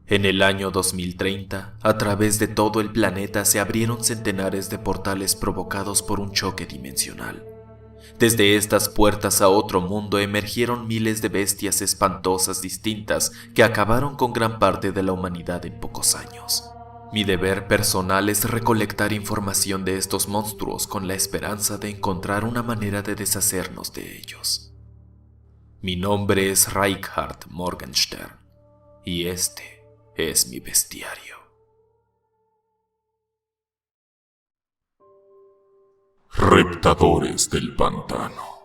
En el año 2030, a través de todo el planeta se abrieron centenares de portales provocados por un choque dimensional. Desde estas puertas a otro mundo emergieron miles de bestias espantosas distintas que acabaron con gran parte de la humanidad en pocos años. Mi deber personal es recolectar información de estos monstruos con la esperanza de encontrar una manera de deshacernos de ellos. Mi nombre es Reinhard Morgenstern y este es mi bestiario. Reptadores del pantano.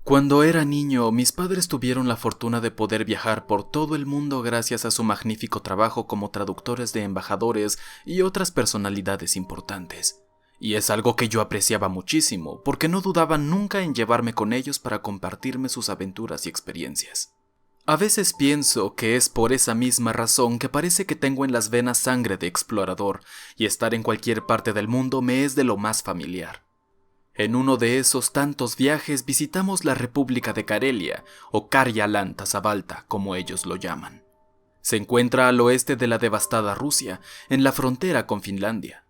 Cuando era niño, mis padres tuvieron la fortuna de poder viajar por todo el mundo gracias a su magnífico trabajo como traductores de embajadores y otras personalidades importantes. Y es algo que yo apreciaba muchísimo, porque no dudaban nunca en llevarme con ellos para compartirme sus aventuras y experiencias. A veces pienso que es por esa misma razón que parece que tengo en las venas sangre de explorador, y estar en cualquier parte del mundo me es de lo más familiar. En uno de esos tantos viajes visitamos la República de Karelia, o Karyalan-Tasavalta, como ellos lo llaman. Se encuentra al oeste de la devastada Rusia, en la frontera con Finlandia.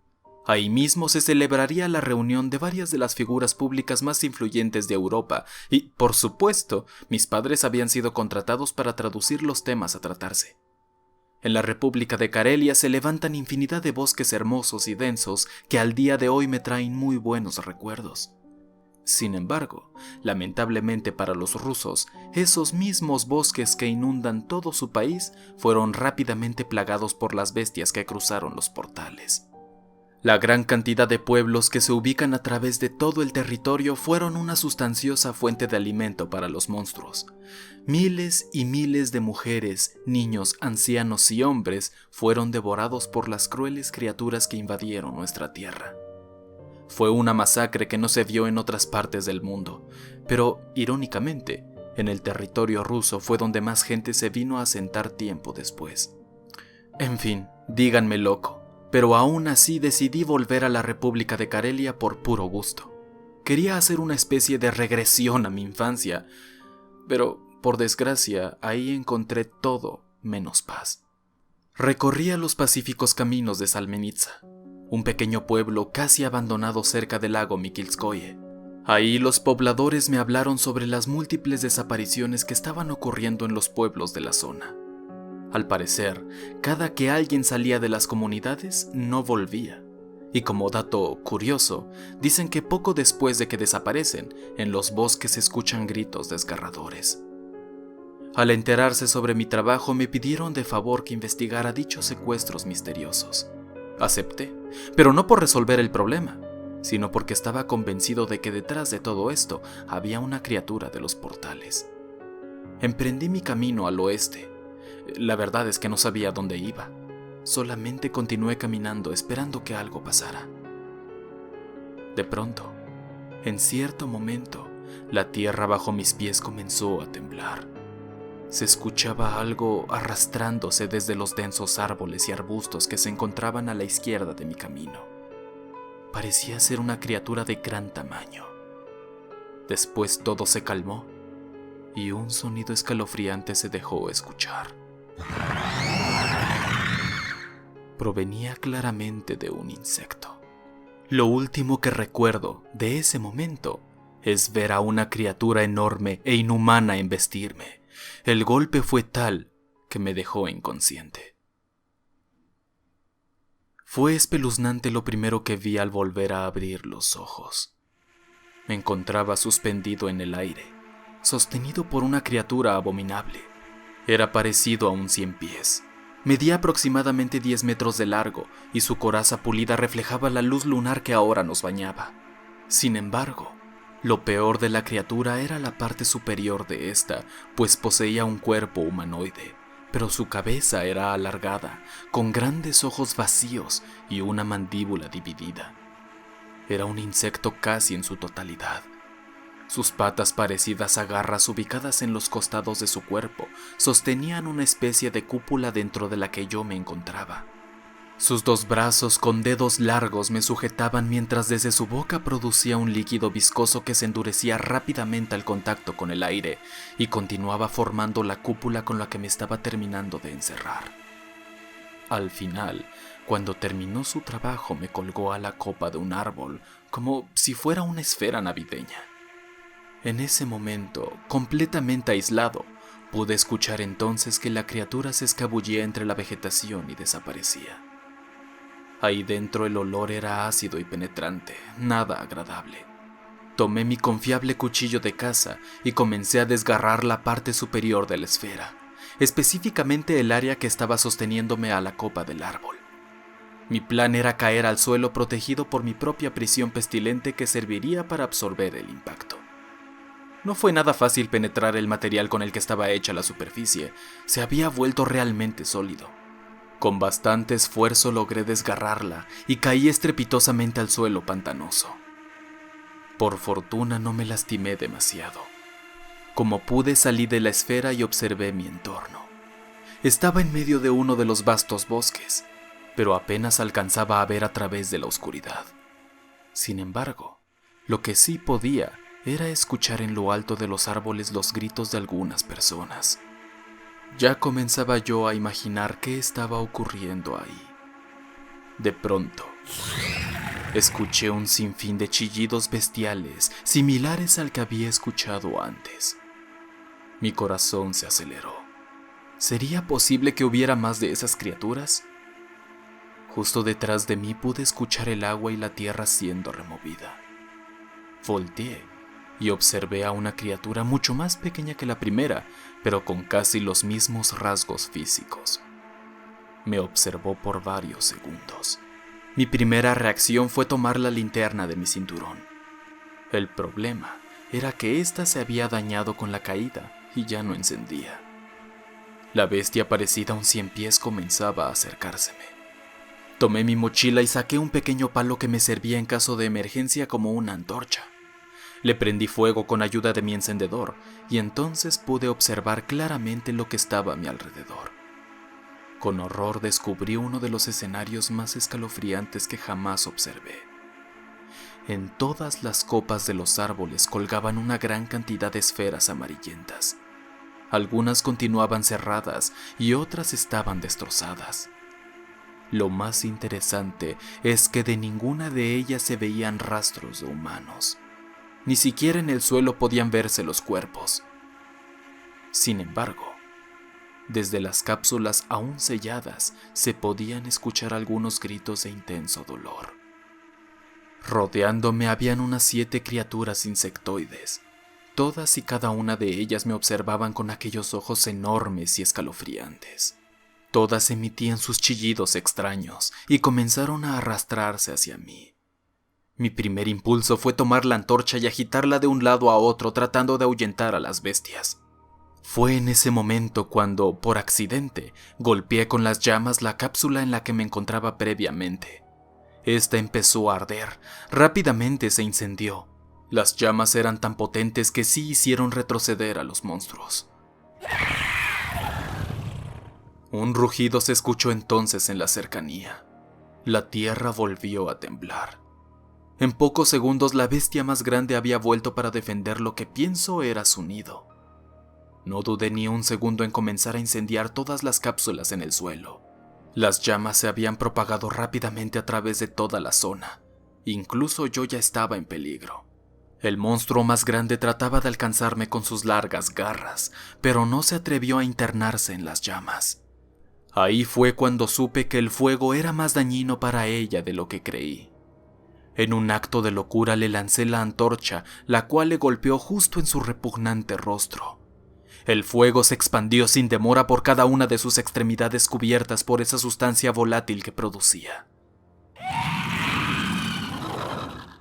Ahí mismo se celebraría la reunión de varias de las figuras públicas más influyentes de Europa y, por supuesto, mis padres habían sido contratados para traducir los temas a tratarse. En la República de Karelia se levantan infinidad de bosques hermosos y densos que al día de hoy me traen muy buenos recuerdos. Sin embargo, lamentablemente para los rusos, esos mismos bosques que inundan todo su país fueron rápidamente plagados por las bestias que cruzaron los portales. La gran cantidad de pueblos que se ubican a través de todo el territorio fueron una sustanciosa fuente de alimento para los monstruos. Miles y miles de mujeres, niños, ancianos y hombres fueron devorados por las crueles criaturas que invadieron nuestra tierra. Fue una masacre que no se vio en otras partes del mundo, pero, irónicamente, en el territorio ruso fue donde más gente se vino a asentar tiempo después. En fin, díganme loco, pero aún así decidí volver a la República de Karelia por puro gusto. Quería hacer una especie de regresión a mi infancia, pero, por desgracia, ahí encontré todo menos paz. Recorría los pacíficos caminos de Salmenitsa, un pequeño pueblo casi abandonado cerca del lago Mikilskoye. Ahí los pobladores me hablaron sobre las múltiples desapariciones que estaban ocurriendo en los pueblos de la zona. Al parecer, cada que alguien salía de las comunidades, no volvía. Y como dato curioso, dicen que poco después de que desaparecen, en los bosques se escuchan gritos desgarradores. Al enterarse sobre mi trabajo, me pidieron de favor que investigara dichos secuestros misteriosos. Acepté, pero no por resolver el problema, sino porque estaba convencido de que detrás de todo esto había una criatura de los portales. Emprendí mi camino al oeste. La verdad es que no sabía dónde iba. Solamente continué caminando esperando que algo pasara. De pronto, en cierto momento, la tierra bajo mis pies comenzó a temblar. Se escuchaba algo arrastrándose desde los densos árboles y arbustos que se encontraban a la izquierda de mi camino. Parecía ser una criatura de gran tamaño. Después todo se calmó y un sonido escalofriante se dejó escuchar. Provenía claramente de un insecto. Lo último que recuerdo de ese momento es ver a una criatura enorme e inhumana embestirme. El golpe fue tal que me dejó inconsciente. Fue espeluznante lo primero que vi al volver a abrir los ojos. Me encontraba suspendido en el aire, sostenido por una criatura abominable. Era parecido a un 100 pies. Medía aproximadamente 10 metros de largo y su coraza pulida reflejaba la luz lunar que ahora nos bañaba. Sin embargo, lo peor de la criatura era la parte superior de esta, pues poseía un cuerpo humanoide, pero su cabeza era alargada, con grandes ojos vacíos y una mandíbula dividida. Era un insecto casi en su totalidad. Sus patas parecidas a garras ubicadas en los costados de su cuerpo sostenían una especie de cúpula dentro de la que yo me encontraba. Sus 2 brazos con dedos largos me sujetaban mientras desde su boca producía un líquido viscoso que se endurecía rápidamente al contacto con el aire y continuaba formando la cúpula con la que me estaba terminando de encerrar. Al final, cuando terminó su trabajo, me colgó a la copa de un árbol como si fuera una esfera navideña. En ese momento, completamente aislado, pude escuchar entonces que la criatura se escabullía entre la vegetación y desaparecía. Ahí dentro el olor era ácido y penetrante, nada agradable. Tomé mi confiable cuchillo de caza y comencé a desgarrar la parte superior de la esfera, específicamente el área que estaba sosteniéndome a la copa del árbol. Mi plan era caer al suelo protegido por mi propia prisión pestilente que serviría para absorber el impacto. No fue nada fácil penetrar el material con el que estaba hecha la superficie, se había vuelto realmente sólido. Con bastante esfuerzo logré desgarrarla y caí estrepitosamente al suelo pantanoso. Por fortuna no me lastimé demasiado. Como pude salí de la esfera y observé mi entorno. Estaba en medio de uno de los vastos bosques, pero apenas alcanzaba a ver a través de la oscuridad. Sin embargo, lo que sí podía era escuchar en lo alto de los árboles los gritos de algunas personas. Ya comenzaba yo a imaginar qué estaba ocurriendo ahí. De pronto, escuché un sinfín de chillidos bestiales similares al que había escuchado antes. Mi corazón se aceleró. ¿Sería posible que hubiera más de esas criaturas? Justo detrás de mí pude escuchar el agua y la tierra siendo removida. Volteé y observé a una criatura mucho más pequeña que la primera, pero con casi los mismos rasgos físicos. Me observó por varios segundos. Mi primera reacción fue tomar la linterna de mi cinturón. El problema era que ésta se había dañado con la caída y ya no encendía. La bestia parecida a un 100 pies comenzaba a acercárseme. Tomé mi mochila y saqué un pequeño palo que me servía en caso de emergencia como una antorcha. Le prendí fuego con ayuda de mi encendedor y entonces pude observar claramente lo que estaba a mi alrededor. Con horror descubrí uno de los escenarios más escalofriantes que jamás observé. En todas las copas de los árboles colgaban una gran cantidad de esferas amarillentas. Algunas continuaban cerradas y otras estaban destrozadas. Lo más interesante es que de ninguna de ellas se veían rastros de humanos. Ni siquiera en el suelo podían verse los cuerpos. Sin embargo, desde las cápsulas aún selladas se podían escuchar algunos gritos de intenso dolor. Rodeándome habían unas 7 criaturas insectoides. Todas y cada una de ellas me observaban con aquellos ojos enormes y escalofriantes. Todas emitían sus chillidos extraños y comenzaron a arrastrarse hacia mí. Mi primer impulso fue tomar la antorcha y agitarla de un lado a otro tratando de ahuyentar a las bestias. Fue en ese momento cuando, por accidente, golpeé con las llamas la cápsula en la que me encontraba previamente. Esta empezó a arder, rápidamente se incendió. Las llamas eran tan potentes que sí hicieron retroceder a los monstruos. Un rugido se escuchó entonces en la cercanía. La tierra volvió a temblar. En pocos segundos la bestia más grande había vuelto para defender lo que pienso era su nido. No dudé ni un segundo en comenzar a incendiar todas las cápsulas en el suelo. Las llamas se habían propagado rápidamente a través de toda la zona. Incluso yo ya estaba en peligro. El monstruo más grande trataba de alcanzarme con sus largas garras, pero no se atrevió a internarse en las llamas. Ahí fue cuando supe que el fuego era más dañino para ella de lo que creí. En un acto de locura le lancé la antorcha, la cual le golpeó justo en su repugnante rostro. El fuego se expandió sin demora por cada una de sus extremidades cubiertas por esa sustancia volátil que producía.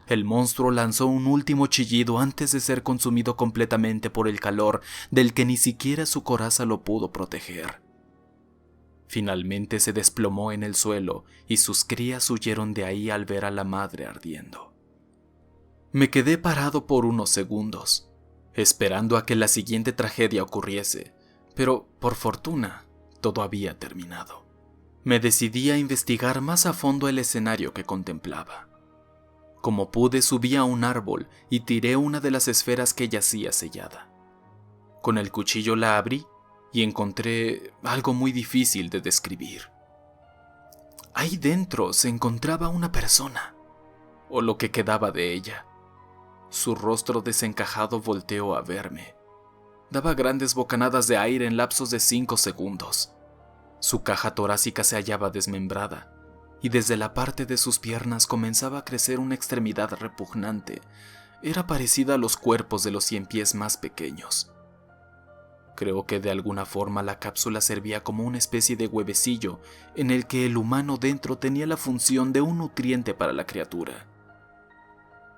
El monstruo lanzó un último chillido antes de ser consumido completamente por el calor del que ni siquiera su coraza lo pudo proteger. Finalmente se desplomó en el suelo y sus crías huyeron de ahí al ver a la madre ardiendo. Me quedé parado por unos segundos, esperando a que la siguiente tragedia ocurriese, pero por fortuna todo había terminado. Me decidí a investigar más a fondo el escenario que contemplaba. Como pude, subí a un árbol y tiré una de las esferas que yacía sellada. Con el cuchillo la abrí y encontré algo muy difícil de describir. Ahí dentro se encontraba una persona, o lo que quedaba de ella. Su rostro desencajado volteó a verme. Daba grandes bocanadas de aire en lapsos de 5 segundos. Su caja torácica se hallaba desmembrada, y desde la parte de sus piernas comenzaba a crecer una extremidad repugnante. Era parecida a los cuerpos de los 100 pies más pequeños. Creo que de alguna forma la cápsula servía como una especie de huevecillo en el que el humano dentro tenía la función de un nutriente para la criatura.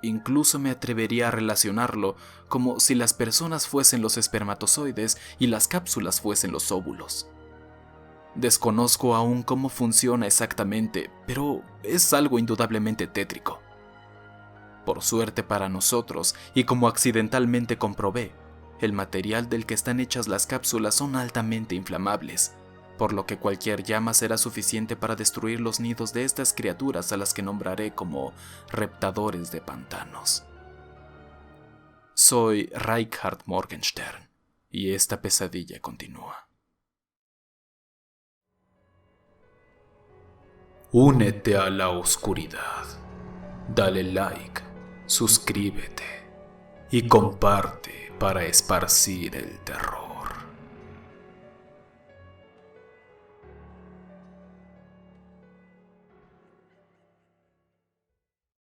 Incluso me atrevería a relacionarlo como si las personas fuesen los espermatozoides y las cápsulas fuesen los óvulos. Desconozco aún cómo funciona exactamente, pero es algo indudablemente tétrico. Por suerte para nosotros, y como accidentalmente comprobé, el material del que están hechas las cápsulas son altamente inflamables, por lo que cualquier llama será suficiente para destruir los nidos de estas criaturas a las que nombraré como reptadores de pantanos. Soy Reinhard Morgenstern, y esta pesadilla continúa. Únete a la oscuridad. Dale like, suscríbete y comparte para esparcir el terror.